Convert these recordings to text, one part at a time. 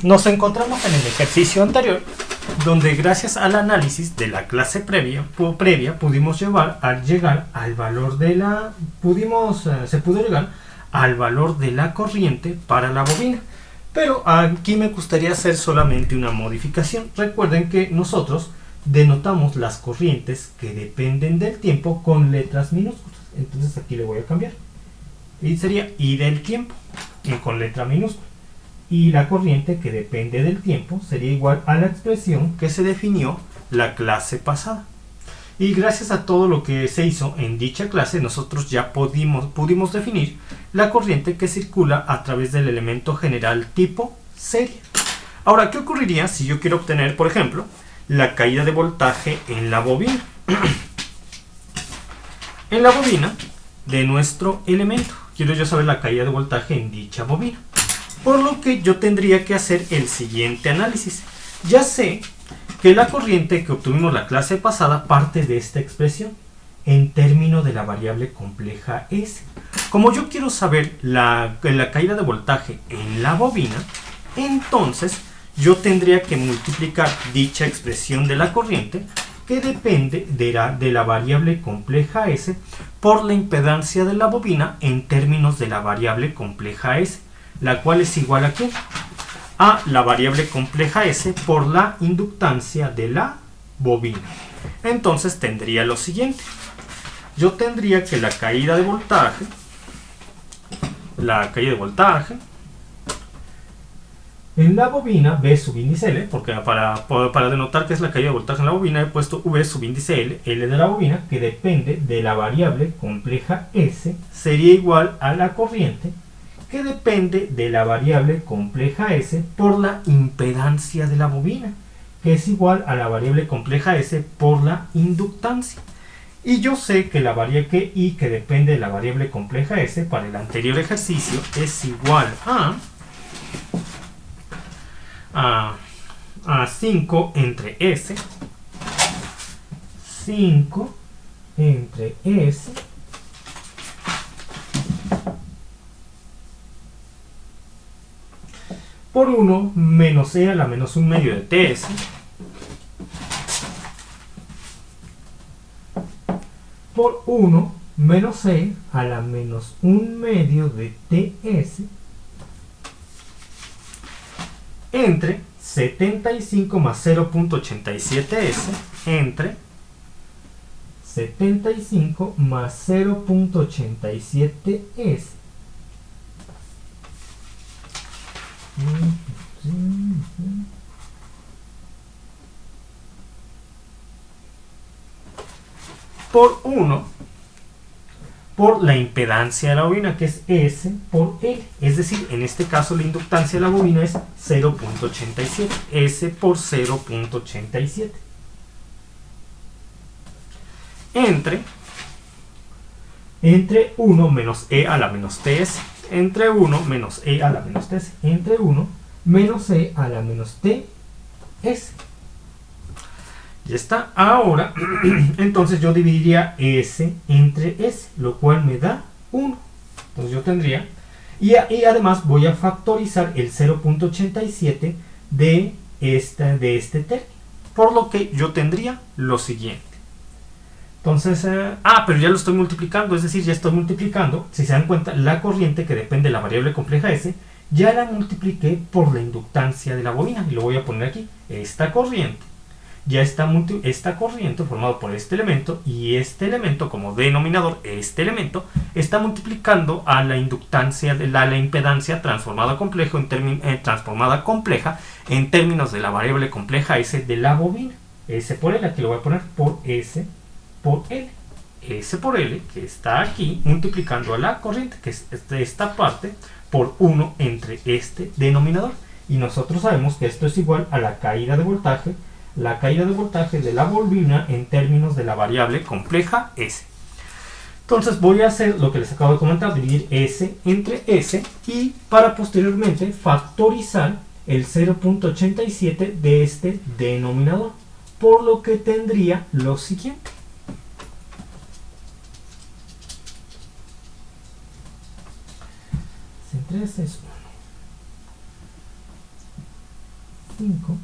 Nos encontramos en el ejercicio anterior, donde gracias al análisis de la clase previa pudimos llegar al valor de la se pudo llegar al valor de la corriente para la bobina. Pero aquí me gustaría hacer solamente una modificación. Recuerden que nosotros denotamos las corrientes que dependen del tiempo con letras minúsculas. Entonces aquí le voy a cambiar. Y sería I del tiempo, y con letra minúscula. Y la corriente que depende del tiempo sería igual a la expresión que se definió la clase pasada. Y gracias a todo lo que se hizo en dicha clase, nosotros ya pudimos definir la corriente que circula a través del elemento general tipo serie. Ahora, ¿qué ocurriría si yo quiero obtener, por ejemplo, la caída de voltaje en la bobina? En la bobina de nuestro elemento. Quiero yo saber la caída de voltaje en dicha bobina. Por lo que yo tendría que hacer el siguiente análisis. Ya sé que la corriente que obtuvimos la clase pasada parte de esta expresión en términos de la variable compleja S. Como yo quiero saber la caída de voltaje en la bobina, entonces yo tendría que multiplicar dicha expresión de la corriente que depende de la variable compleja S por la impedancia de la bobina en términos de la variable compleja S, la cual es igual a ¿qué? A la variable compleja S por la inductancia de la bobina. Entonces tendría lo siguiente. Yo tendría que la caída de voltaje en la bobina V subíndice L, porque para denotar qué es la caída de voltaje en la bobina he puesto V subíndice L, L de la bobina, que depende de la variable compleja S, sería igual a la corriente que depende de la variable compleja S por la impedancia de la bobina, que es igual a la variable compleja S por la inductancia. Y yo sé que la variable que I, que depende de la variable compleja S, para el anterior ejercicio, es igual a 5 entre S, 5 entre S, por 1 menos E a la menos 1 medio de TS, por 1 menos E a la menos 1 medio de TS, entre 75 más 0.87S, entre 75 más 0.87S. Por 1 por la impedancia de la bobina, que es S por L. Es decir, en este caso la inductancia de la bobina es 0.87. S por 0.87. Entre 1 menos E a la menos TS. Entre 1 menos E a la menos TS. Entre 1 menos E a la menos TS. Ya está. Ahora, entonces yo dividiría S entre S, lo cual me da 1. Entonces yo tendría, y además voy a factorizar el 0.87 de este término. Por lo que yo tendría lo siguiente. Entonces, pero ya lo estoy multiplicando, es decir, ya estoy multiplicando, si se dan cuenta, la corriente que depende de la variable compleja S, ya la multipliqué por la inductancia de la bobina, y lo voy a poner aquí. Esta corriente esta corriente formada por este elemento y este elemento como denominador, este elemento está multiplicando a la inductancia de la impedancia transformada compleja en términos de la variable compleja S de la bobina. S por L, aquí lo voy a poner por S por L. S por L, que está aquí, multiplicando a la corriente, que es esta parte, por 1 entre este denominador. Y nosotros sabemos que esto es igual a la caída de voltaje de la bobina en términos de la variable compleja S. Entonces voy a hacer lo que les acabo de comentar, dividir S entre S y para posteriormente factorizar el 0.87 de este denominador, por lo que tendría lo siguiente. Entre S es 1. 5.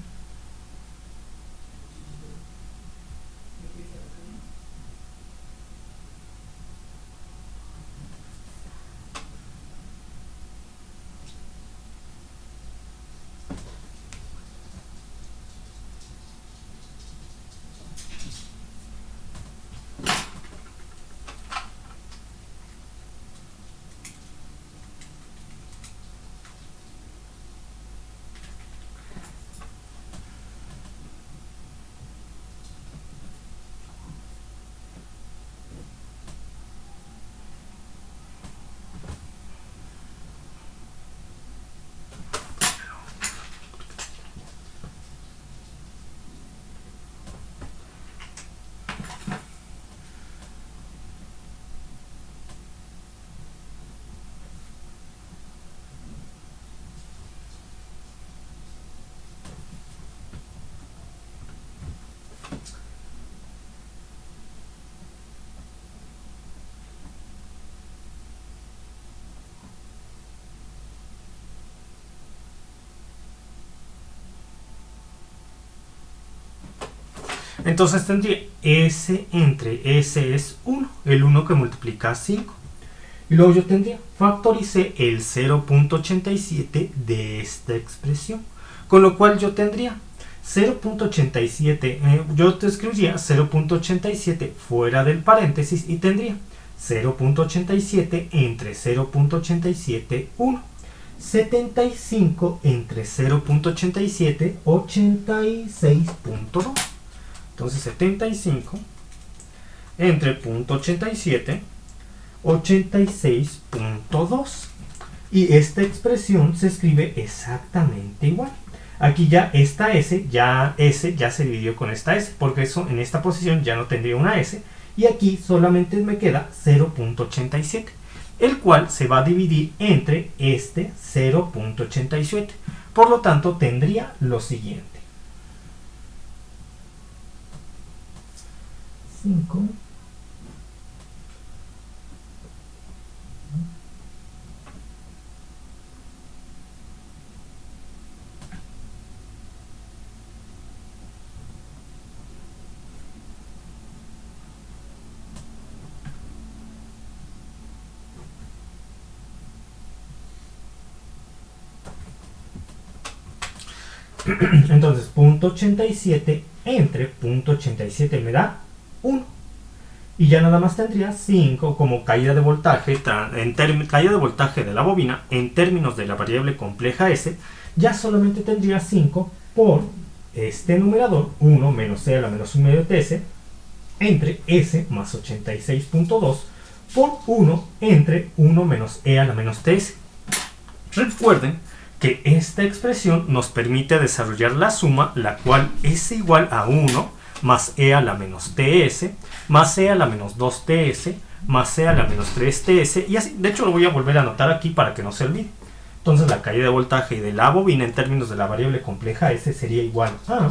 Entonces tendría S entre S es 1, el 1 que multiplica 5. Y luego yo tendría, factoricé el 0.87 de esta expresión. Con lo cual yo tendría 0.87, yo te escribiría 0.87 fuera del paréntesis y tendría 0.87 entre 0.87, 1. 75 entre 0.87, 86.2. Entonces 75 entre 0.87, 86.2. Y esta expresión se escribe exactamente igual. Aquí ya esta S ya se dividió con esta S, porque eso en esta posición ya no tendría una S. Y aquí solamente me queda 0.87, el cual se va a dividir entre este 0.87. Por lo tanto, tendría lo siguiente. 5 Entonces, 0.87 entre 0.87 me da 1. Y ya nada más tendría 5 como caída de voltaje, caída de voltaje de la bobina en términos de la variable compleja S. Ya solamente tendría 5 por este numerador, 1 menos E a la menos 1 medio TS, entre S más 86.2 por 1 entre 1 menos E a la menos TS. Recuerden que esta expresión nos permite desarrollar la suma, la cual es igual a 1 más E a la menos TS, más E a la menos 2TS, más E a la menos 3TS, y así. De hecho, lo voy a volver a anotar aquí para que no se olvide. Entonces, la caída de voltaje de la bobina en términos de la variable compleja S sería igual a...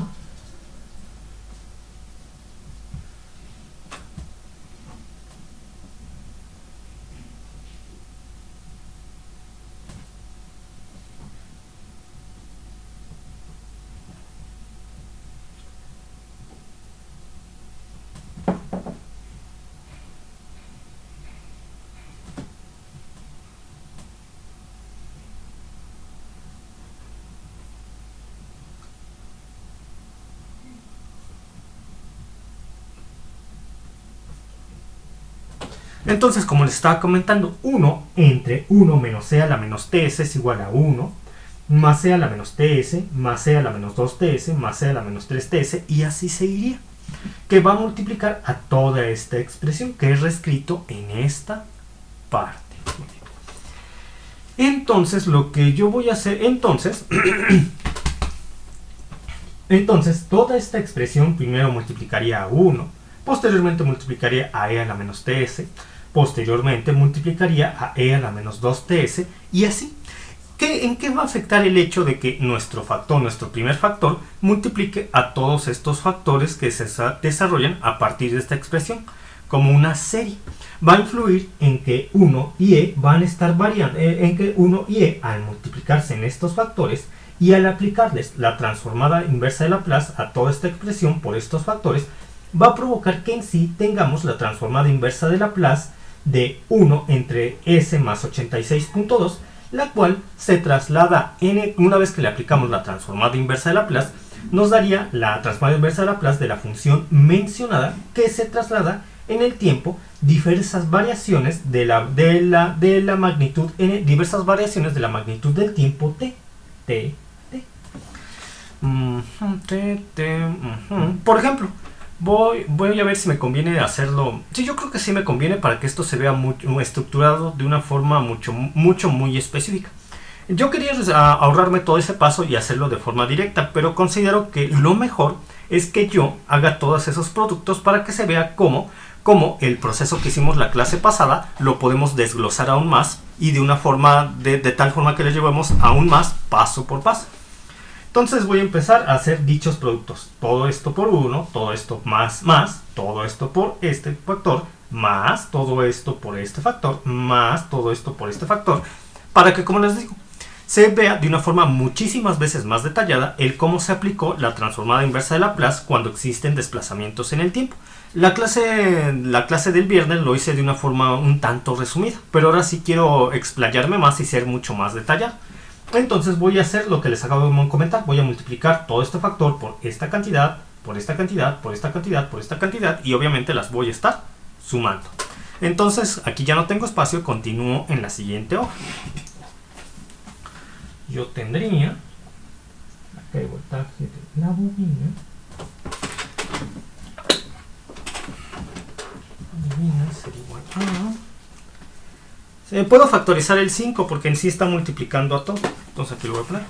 Entonces, como les estaba comentando, 1 entre 1 menos E a la menos TS es igual a 1, más E a la menos TS, más E a la menos 2TS, más E a la menos 3TS, y así seguiría, que va a multiplicar a toda esta expresión que es reescrito en esta parte. Entonces, lo que yo voy a hacer, entonces, toda esta expresión primero multiplicaría a 1, posteriormente multiplicaría a E a la menos TS, posteriormente multiplicaría a E a la menos 2TS, y así. ¿En qué va a afectar el hecho de que nuestro primer factor, multiplique a todos estos factores que se desarrollan a partir de esta expresión como una serie? Va a influir en que 1 y E van a estar variando, en que 1 y E al multiplicarse en estos factores y al aplicarles la transformada inversa de Laplace a toda esta expresión por estos factores, va a provocar que en sí tengamos la transformada inversa de Laplace de 1 entre s más 86.2, la cual se traslada una vez que le aplicamos la transformada inversa de Laplace, nos daría la transformada inversa de Laplace de la función mencionada, que se traslada en el tiempo diversas variaciones de la magnitud n, diversas variaciones de la magnitud del tiempo t. Por ejemplo, voy a ver si me conviene hacerlo. Sí, yo creo que sí me conviene para que esto se vea estructurado de una forma muy específica. Yo quería ahorrarme todo ese paso y hacerlo de forma directa, pero considero que lo mejor es que yo haga todos esos productos para que se vea cómo el proceso que hicimos la clase pasada lo podemos desglosar aún más y de una forma de tal forma que lo llevemos aún más paso por paso. Entonces voy a empezar a hacer dichos productos. Todo esto por 1, todo esto más, todo esto por este factor, más todo esto por este factor, más todo esto por este factor, para que, como les digo, se vea de una forma muchísimas veces más detallada el cómo se aplicó la transformada inversa de Laplace cuando existen desplazamientos en el tiempo. La clase del viernes lo hice de una forma un tanto resumida, pero ahora sí quiero explayarme más y ser mucho más detallado. Entonces voy a hacer lo que les acabo de comentar. Voy a multiplicar todo este factor por esta cantidad, por esta cantidad, por esta cantidad, por esta cantidad, y obviamente las voy a estar sumando. Entonces aquí ya no tengo espacio, continúo en la siguiente hoja. Yo tendría acá el voltaje de la bobina. La bobina sería igual a... Puedo factorizar el 5 porque en sí está multiplicando a todo. Entonces aquí lo voy a poner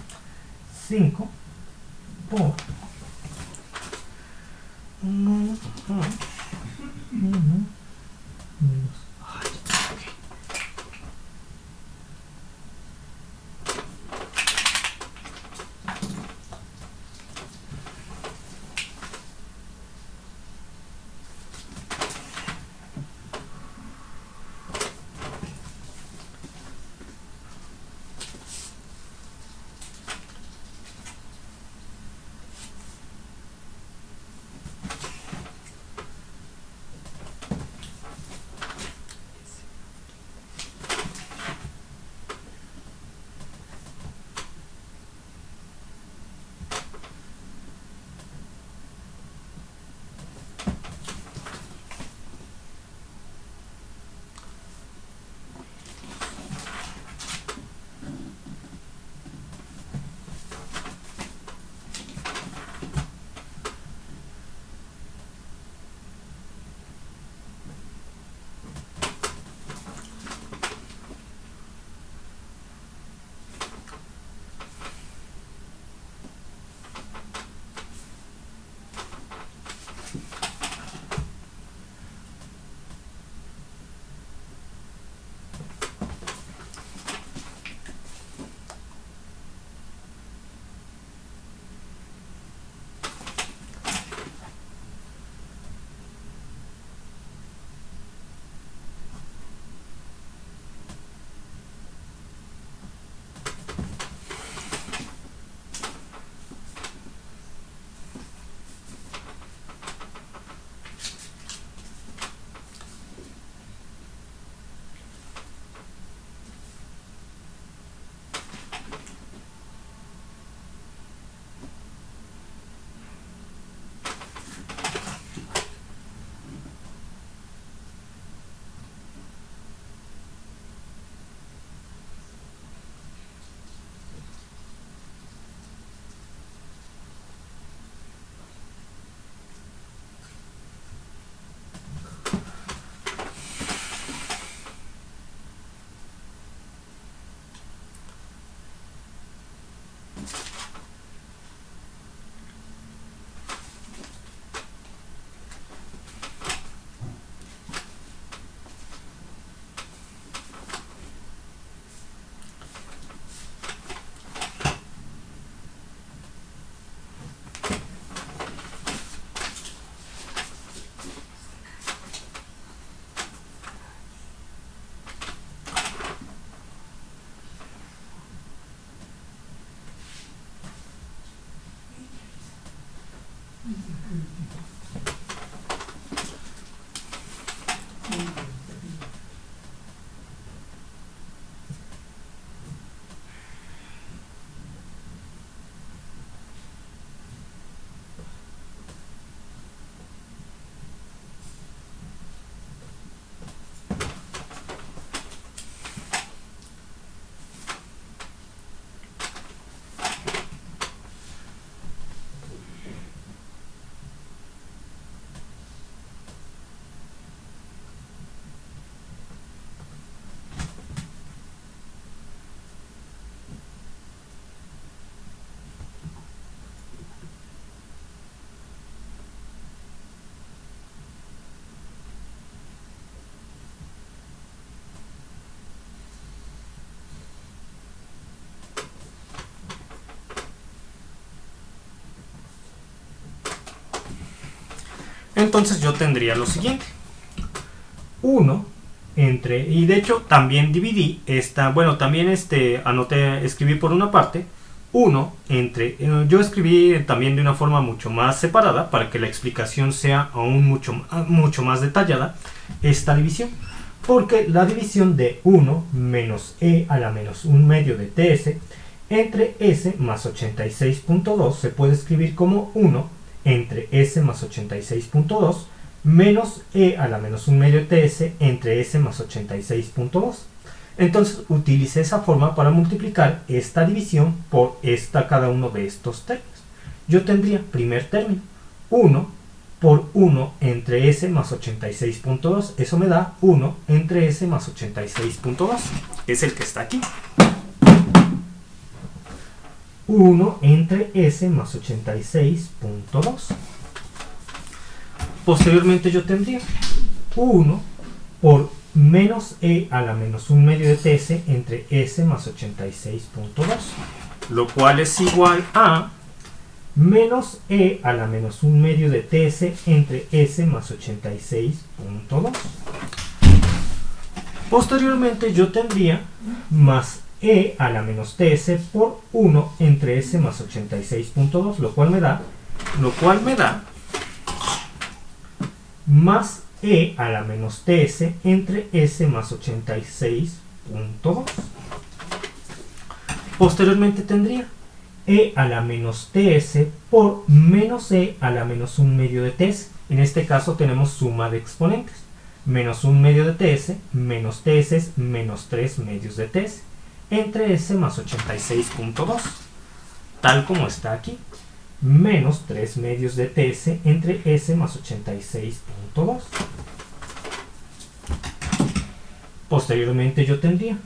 5 por 1 menos. Entonces yo tendría lo siguiente. 1 entre, y de hecho también dividí esta, bueno, también escribí por una parte 1 entre, yo escribí también de una forma mucho más separada para que la explicación sea aún mucho más detallada esta división, porque la división de 1 menos e a la menos 1 medio de ts entre s más 86.2 se puede escribir como 1 entre s más 86.2 menos e a la menos 1 medio de ts entre s más 86.2. Entonces utilicé esa forma para multiplicar esta división por cada uno de estos términos. Yo tendría primer término 1 por 1 entre s más 86.2, eso me da 1 entre s más 86.2, es el que está aquí. 1 entre s más 86.2. Posteriormente yo tendría 1 por menos e a la menos 1 medio de ts entre s más 86.2, lo cual es igual a menos e a la menos 1 medio de ts entre s más 86.2. Posteriormente yo tendría más e a la menos ts por 1 entre s más 86.2, lo cual me da más e a la menos ts entre s más 86.2. Posteriormente tendría e a la menos ts por menos e a la menos 1 medio de ts. En este caso tenemos suma de exponentes. Menos 1 medio de ts menos ts es menos 3 medios de ts entre s más 86.2, tal como está aquí. Menos 3 medios de ts entre s más 86.2. Posteriormente yo tendría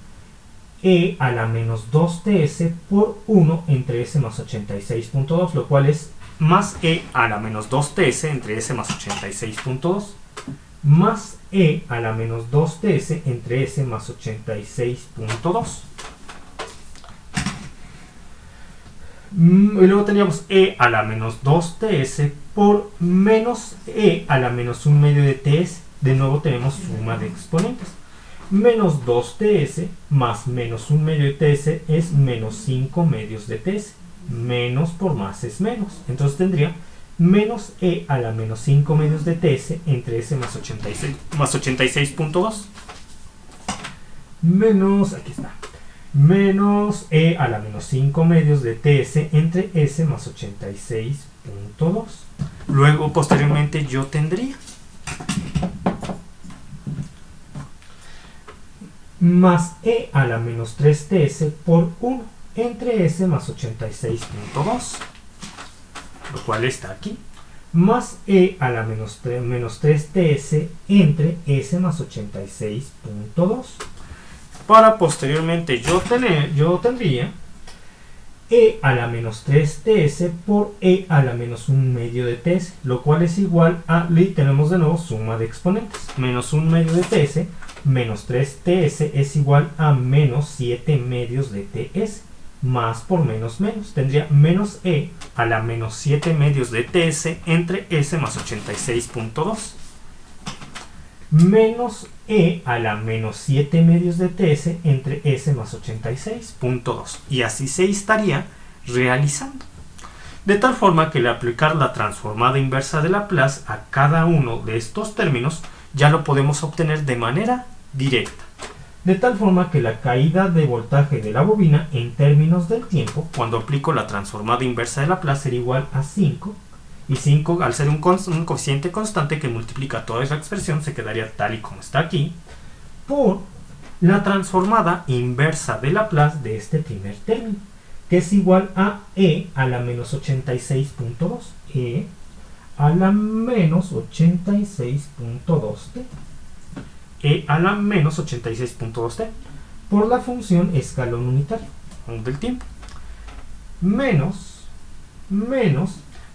e a la menos 2ts por 1 entre s más 86.2, lo cual es más e a la menos 2ts entre s más 86.2 más e a la menos 2ts entre s más 86.2. Y luego tendríamos e a la menos 2ts por menos e a la menos 1 medio de ts. De nuevo tenemos suma de exponentes. Menos 2ts más menos 1 medio de ts es menos 5 medios de ts. Menos por más es menos. Entonces tendría menos e a la menos 5 medios de ts entre s más 86.2. Menos, aquí está. Menos e a la menos 5 medios de ts entre s más 86.2. Luego, posteriormente, yo tendría más e a la menos 3ts por 1 entre s más 86.2, lo cual está aquí, más e a la menos 3ts entre s más 86.2. Para posteriormente yo tendría e a la menos 3ts por e a la menos 1 medio de ts, lo cual es igual a, y tenemos de nuevo suma de exponentes, menos 1 medio de ts menos 3ts es igual a menos 7 medios de ts, más por menos menos, tendría menos e a la menos 7 medios de ts entre s más 86.2. Menos e a la menos 7 medios de ts entre s más 86.2, y así se estaría realizando. De tal forma que al aplicar la transformada inversa de Laplace a cada uno de estos términos ya lo podemos obtener de manera directa. De tal forma que la caída de voltaje de la bobina en términos del tiempo, cuando aplico la transformada inversa de Laplace, sería igual a 5. Y 5, al ser un coeficiente constante que multiplica toda esa expresión, se quedaría tal y como está aquí, por la transformada inversa de Laplace de este primer término, que es igual a e a la menos 86.2. E a la menos 86.2t. E a la menos 86.2t. Por la función escalón unitario del tiempo. Menos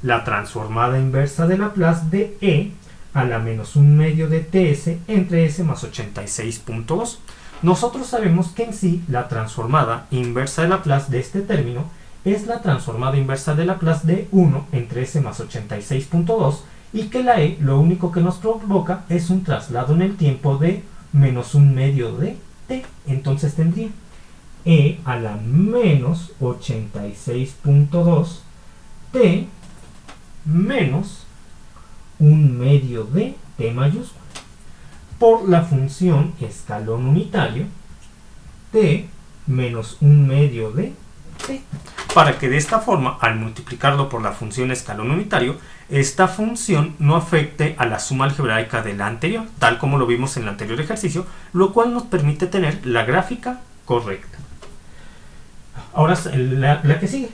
la transformada inversa de Laplace de e a la menos 1 medio de ts entre s más 86.2. Nosotros sabemos que en sí la transformada inversa de Laplace de este término es la transformada inversa de Laplace de 1 entre s más 86.2 y que la e lo único que nos provoca es un traslado en el tiempo de menos un medio de t. Entonces tendría e a la menos 86.2 t menos un medio de t mayúscula por la función escalón unitario t menos un medio de t, para que de esta forma, al multiplicarlo por la función escalón unitario, esta función no afecte a la suma algebraica de la anterior, tal como lo vimos en el anterior ejercicio, lo cual nos permite tener la gráfica correcta. Ahora la que sigue.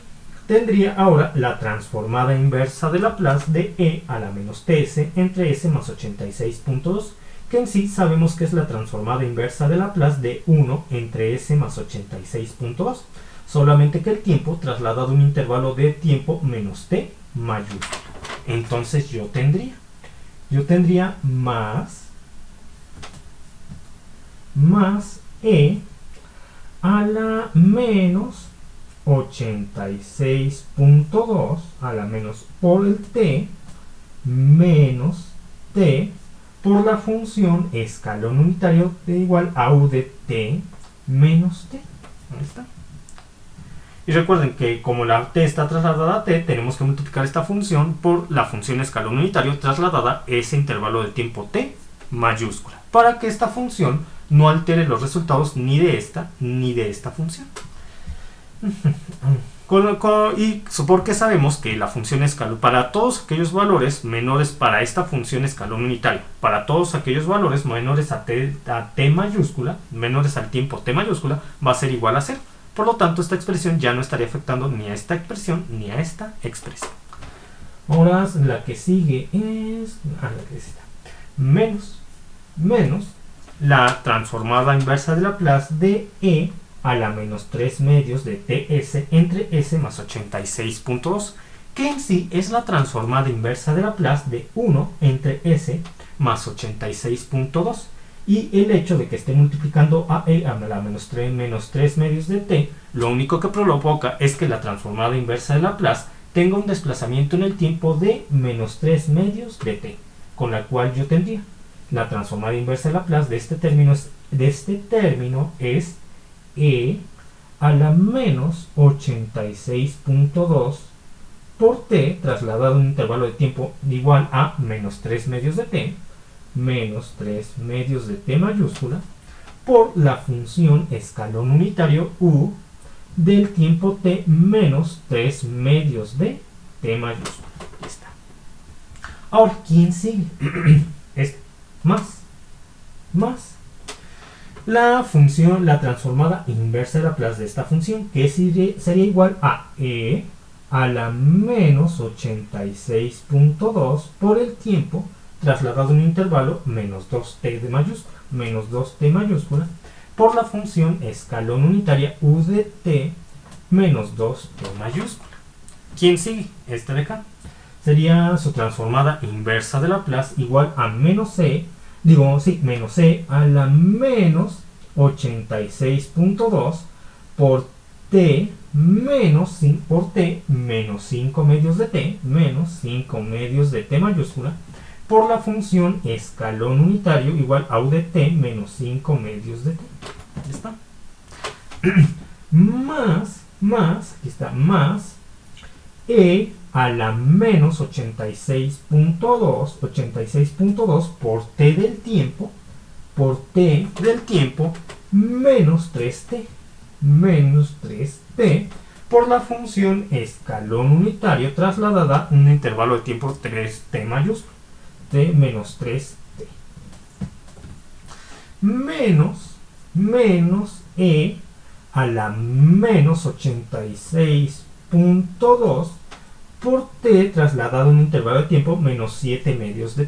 Tendría ahora la transformada inversa de Laplace de e a la menos ts entre s más 86.2, que en sí sabemos que es la transformada inversa de Laplace de 1 entre s más 86.2, solamente que el tiempo trasladado a un intervalo de tiempo menos t mayúscula. Entonces yo tendría más e a la menos 86.2 a la menos por el t menos t por la función escalón unitario de igual a u de t menos t. Ahí está. Y recuerden que como la t está trasladada a t, tenemos que multiplicar esta función por la función escalón unitario trasladada a ese intervalo de tiempo t mayúscula, para que esta función no altere los resultados ni de esta función. Y porque sabemos que la función escalón, para todos aquellos valores menores para esta función escalón unitario, para todos aquellos valores menores a t mayúscula, menores al tiempo t mayúscula, va a ser igual a 0. Por lo tanto, esta expresión ya no estaría afectando ni a esta expresión ni a esta expresión. Ahora la que sigue es menos la transformada inversa de Laplace de e a la menos 3 medios de ts entre s más 86.2, que en sí es la transformada inversa de Laplace de 1 entre s más 86.2. Y el hecho de que esté multiplicando a e a la menos 3 medios de t, lo único que provoca es que la transformada inversa de Laplace tenga un desplazamiento en el tiempo de menos 3 medios de t, con la cual yo tendría la transformada inversa de Laplace de este término es e a la menos 86.2 por t trasladado a un intervalo de tiempo igual a menos 3 medios de t menos 3 medios de t mayúscula por la función escalón unitario u del tiempo t menos 3 medios de t mayúscula. Ahí está. Ahora, ¿quién sigue? Es más la función, la transformada inversa de Laplace de esta función, que sería igual a e a la menos 86.2 por el tiempo trasladado en un intervalo menos 2t mayúscula por la función escalón unitaria u de t menos 2t mayúscula. ¿Quién sigue? Este de acá. Sería su transformada inversa de Laplace igual a menos e a la menos 86.2 por t menos 5 medios de t mayúscula por la función escalón unitario igual a u de t menos 5 medios de t. ¿Ya está? Aquí está, más e a la menos 86.2 por t del tiempo menos 3t por la función escalón unitario trasladada a un intervalo de tiempo 3t mayúscula t menos 3t menos e a la menos 86.2 por t trasladado a un intervalo de tiempo menos 7 medios de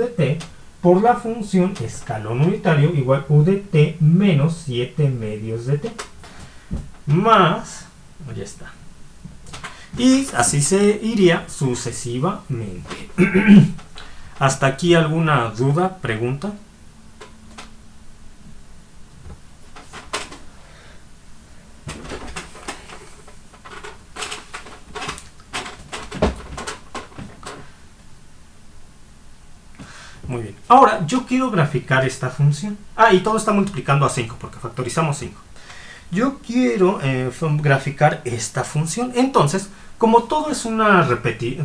t por la función escalón unitario igual u de t menos 7 medios de t más, ya está. Y así se iría sucesivamente. ¿Hasta aquí alguna duda, pregunta? Muy bien. Ahora, yo quiero graficar esta función. Y todo está multiplicando a 5, porque factorizamos 5. Yo quiero graficar esta función. Entonces, como todo es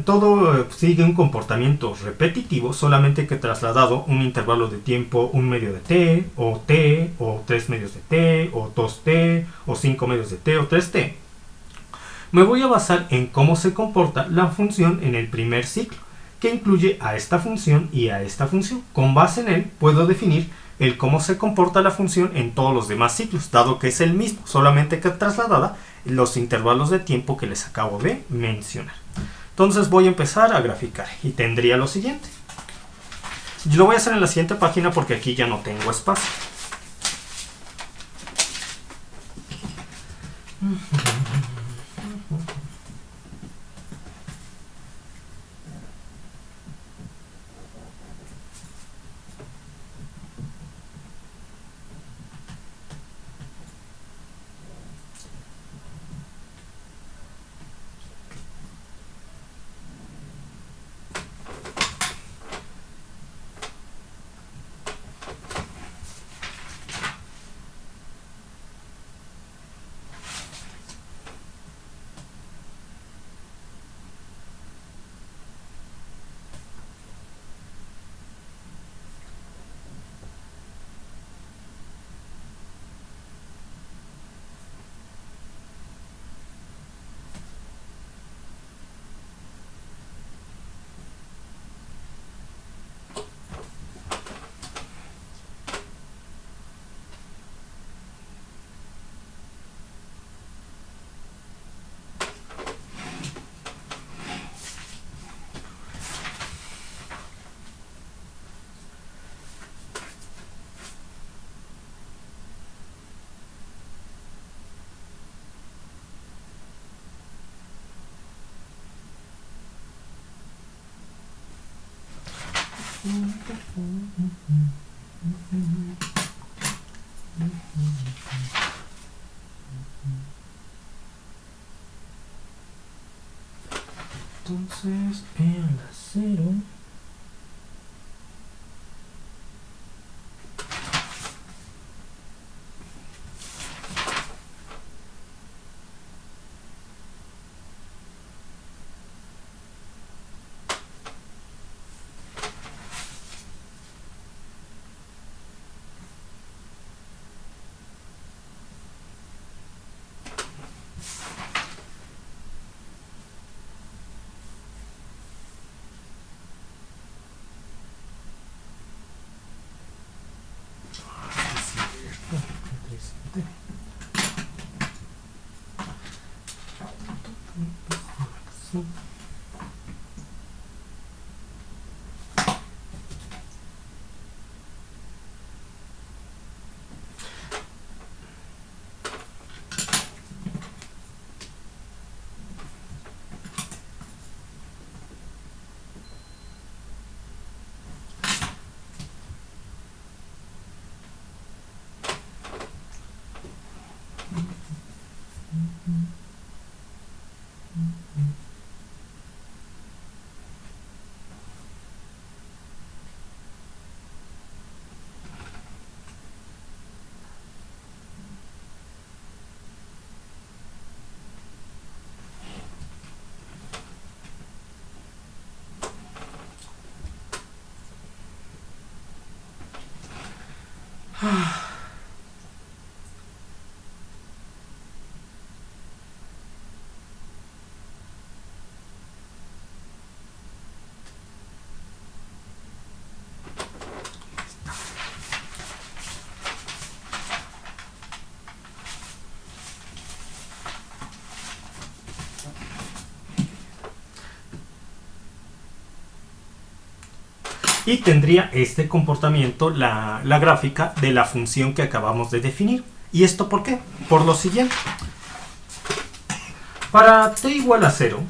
todo sigue un comportamiento repetitivo, solamente que trasladado un intervalo de tiempo, un medio de t, o 3 medios de t, o 2t, o 5 medios de t, o 3t, me voy a basar en cómo se comporta la función en el primer ciclo, que incluye a esta función y a esta función. Con base en él, puedo definir el cómo se comporta la función en todos los demás ciclos, dado que es el mismo, solamente que trasladada los intervalos de tiempo que les acabo de mencionar. Entonces voy a empezar a graficar y tendría lo siguiente. Yo lo voy a hacer en la siguiente página porque aquí ya no tengo espacio. Entonces, E a la 0. Y tendría este comportamiento la gráfica de la función que acabamos de definir. ¿Y esto por qué? Por lo siguiente. Para t igual a 0,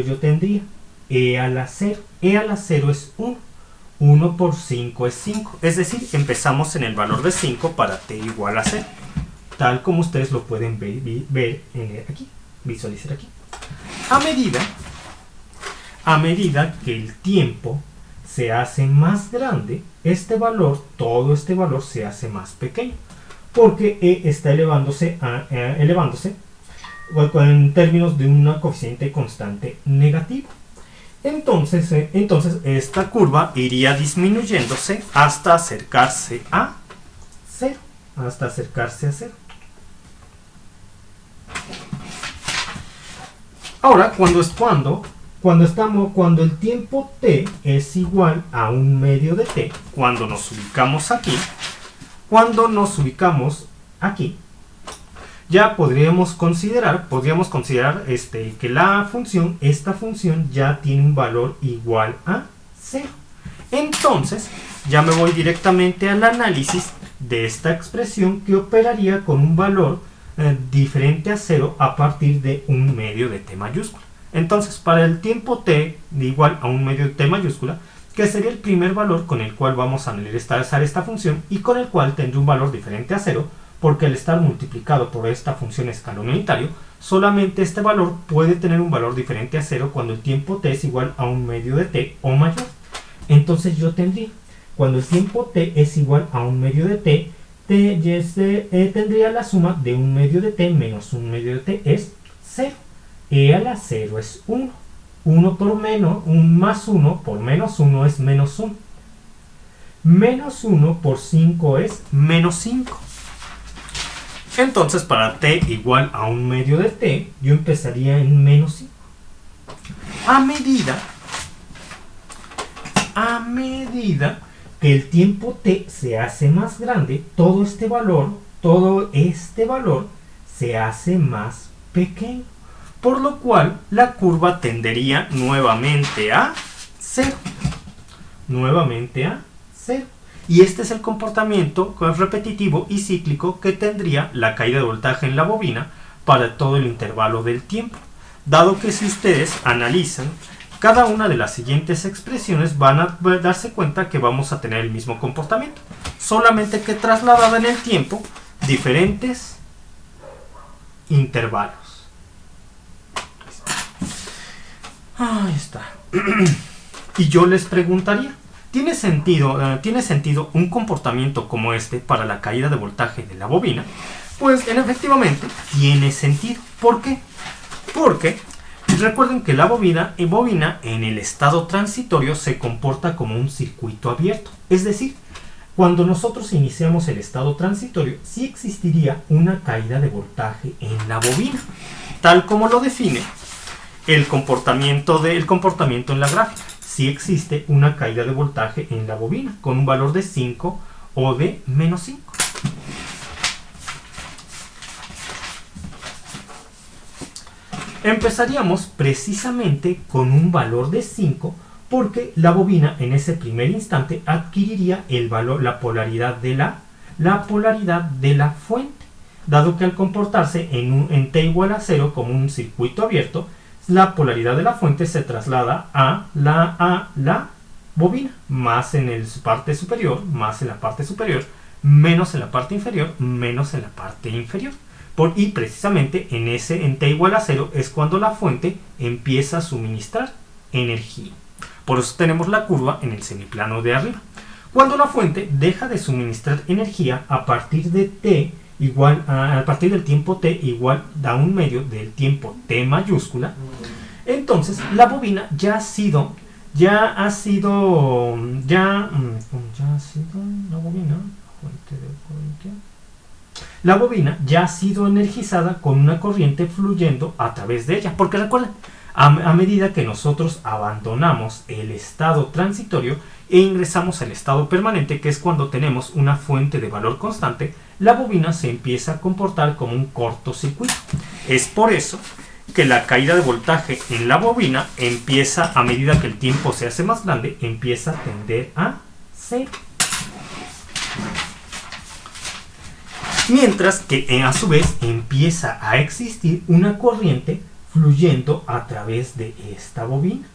yo tendría e a la 0. E a la 0 es 1. 1 por 5 es 5. Es decir, empezamos en el valor de 5 para t igual a 0. Tal como ustedes lo pueden ver aquí, visualizar aquí. A medida que el tiempo se hace más grande, este valor, todo este valor se hace más pequeño, porque E está elevándose en términos de un coeficiente constante negativo. Entonces esta curva iría disminuyéndose hasta acercarse a 0. Hasta acercarse a 0. Ahora, cuando el tiempo t es igual a 1/2 de t, cuando nos ubicamos aquí, ya podríamos considerar que esta función ya tiene un valor igual a 0. Entonces, ya me voy directamente al análisis de esta expresión que operaría con un valor diferente a 0 a partir de 1/2 de t mayúscula. Entonces, para el tiempo t igual a 1/2 de t mayúscula, que sería el primer valor con el cual vamos a analizar esta función y con el cual tendré un valor diferente a 0, porque al estar multiplicado por esta función escalón unitario, solamente este valor puede tener un valor diferente a 0 cuando el tiempo t es igual a 1/2 de t o mayor. Entonces yo tendría, cuando el tiempo t es igual a 1/2 de t, tendría la suma de 1/2 de t menos 1/2 de t es 0. E a la 0 es 1. 1 por menos, más 1 por menos 1 es menos 1. Menos 1 por 5 es menos 5. Entonces, para t igual a 1/2 de t, yo empezaría en menos 5. A medida que el tiempo t se hace más grande, todo este valor se hace más pequeño, por lo cual la curva tendería nuevamente a 0. Y este es el comportamiento repetitivo y cíclico que tendría la caída de voltaje en la bobina para todo el intervalo del tiempo, dado que si ustedes analizan cada una de las siguientes expresiones van a darse cuenta que vamos a tener el mismo comportamiento, solamente que trasladada en el tiempo diferentes intervalos. Ahí está. Y yo les preguntaría, ¿tiene sentido un comportamiento como este para la caída de voltaje de la bobina? Pues efectivamente tiene sentido. ¿Por qué? Porque recuerden que la bobina en el estado transitorio se comporta como un circuito abierto. Es decir, cuando nosotros iniciamos el estado transitorio, sí existiría una caída de voltaje en la bobina, tal como lo define el comportamiento en la gráfica. Sí existe una caída de voltaje en la bobina con un valor de 5 o de menos 5. Empezaríamos precisamente con un valor de 5 porque la bobina en ese primer instante adquiriría la polaridad de la fuente, dado que al comportarse en t igual a 0 como un circuito abierto, la polaridad de la fuente se traslada a la bobina, más en la parte superior, menos en la parte inferior, menos en la parte inferior. Y precisamente en t igual a 0 es cuando la fuente empieza a suministrar energía. Por eso tenemos la curva en el semiplano de arriba. Cuando la fuente deja de suministrar energía a partir del tiempo t igual a 1/2 del tiempo t mayúscula, entonces la bobina la bobina ya ha sido energizada con una corriente fluyendo a través de ella. Porque recuerden, a medida que nosotros abandonamos el estado transitorio e ingresamos al estado permanente, que es cuando tenemos una fuente de valor constante, la bobina se empieza a comportar como un cortocircuito. Es por eso que la caída de voltaje en la bobina empieza, a medida que el tiempo se hace más grande, empieza a tender a 0. Mientras que a su vez empieza a existir una corriente fluyendo a través de esta bobina,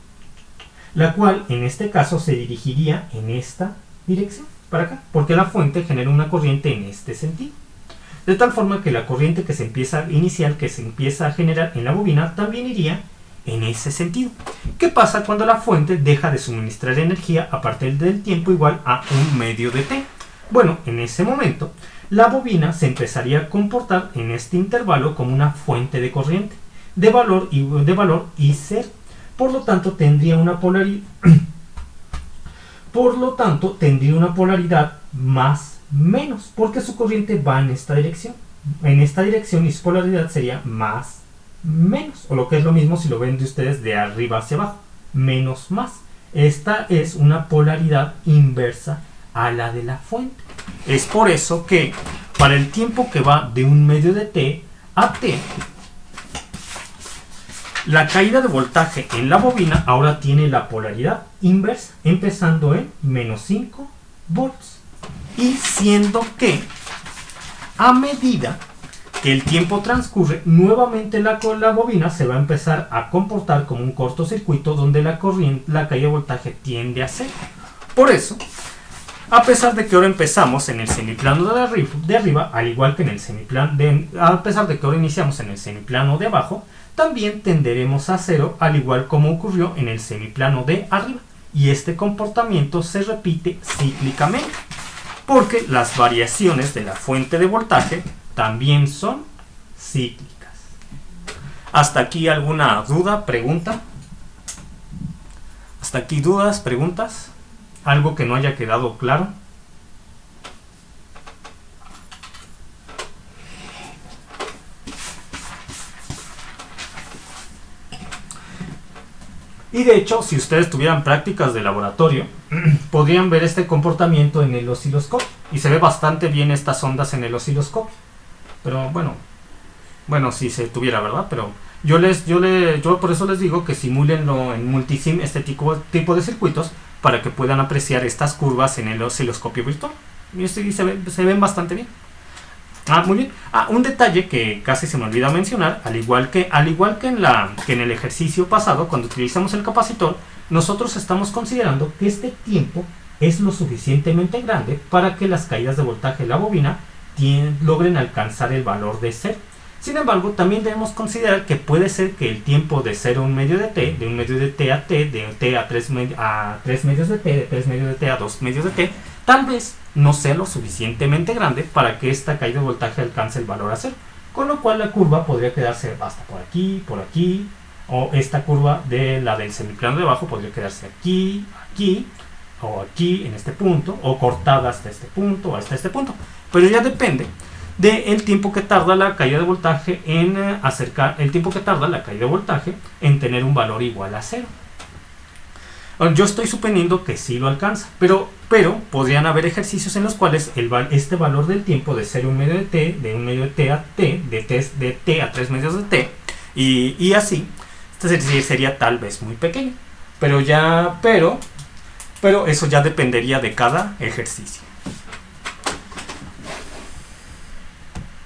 la cual en este caso se dirigiría en esta dirección, para acá, porque la fuente genera una corriente en este sentido. De tal forma que la corriente inicial que se empieza a generar en la bobina también iría en ese sentido. ¿Qué pasa cuando la fuente deja de suministrar energía a partir del tiempo igual a un medio de t? Bueno, en ese momento, la bobina se empezaría a comportar en este intervalo como una fuente de corriente de valor I0. Por lo tanto, tendría una polaridad más menos, porque su corriente va en esta dirección. En esta dirección y su polaridad sería más menos, o lo que es lo mismo si lo ven de ustedes de arriba hacia abajo, menos más. Esta es una polaridad inversa a la de la fuente. Es por eso que para el tiempo que va de un medio de t a t, la caída de voltaje en la bobina ahora tiene la polaridad inversa, empezando en menos 5 volts. Y siendo que a medida que el tiempo transcurre, nuevamente la bobina se va a empezar a comportar como un cortocircuito donde la caída de voltaje tiende a cero. Por eso, a pesar de que ahora empezamos en el semiplano de arriba, al igual que en el a pesar de que ahora iniciamos en el semiplano de abajo, también tenderemos a cero, al igual como ocurrió en el semiplano de arriba. Y este comportamiento se repite cíclicamente, porque las variaciones de la fuente de voltaje también son cíclicas. ¿Hasta aquí alguna duda, pregunta? ¿Hasta aquí dudas, preguntas? ¿Algo que no haya quedado claro? Y de hecho, si ustedes tuvieran prácticas de laboratorio, podrían ver este comportamiento en el osciloscopio. Y se ve bastante bien estas ondas en el osciloscopio. Pero bueno, si se tuviera, ¿verdad? Pero yo por eso les digo que simúlenlo en multisim, este tipo de circuitos, para que puedan apreciar estas curvas en el osciloscopio virtual. Y se ven bastante bien. Muy bien. Un detalle que casi se me olvida mencionar, al igual que en el ejercicio pasado, cuando utilizamos el capacitor, nosotros estamos considerando que este tiempo es lo suficientemente grande para que las caídas de voltaje de la bobina logren alcanzar el valor de 0. Sin embargo, también debemos considerar que puede ser que el tiempo de 0 a un medio de t, de un medio de t a t, de t a 3 medios de t, de 3 medios de t a 2 medios de t, tal vez no sea lo suficientemente grande para que esta caída de voltaje alcance el valor a 0. Con lo cual la curva podría quedarse hasta por aquí, o esta curva de la del semiplano de abajo podría quedarse aquí, o aquí en este punto, o cortada hasta este punto, o hasta este punto. Pero ya depende del tiempo que tarda la caída de voltaje en tener un valor igual a 0. Yo estoy suponiendo que sí lo alcanza, pero podrían haber ejercicios en los cuales este valor del tiempo de ser un medio de t, de un medio de t a t, de t a 3 medios de t, y así, sería tal vez muy pequeño. Pero eso ya dependería de cada ejercicio.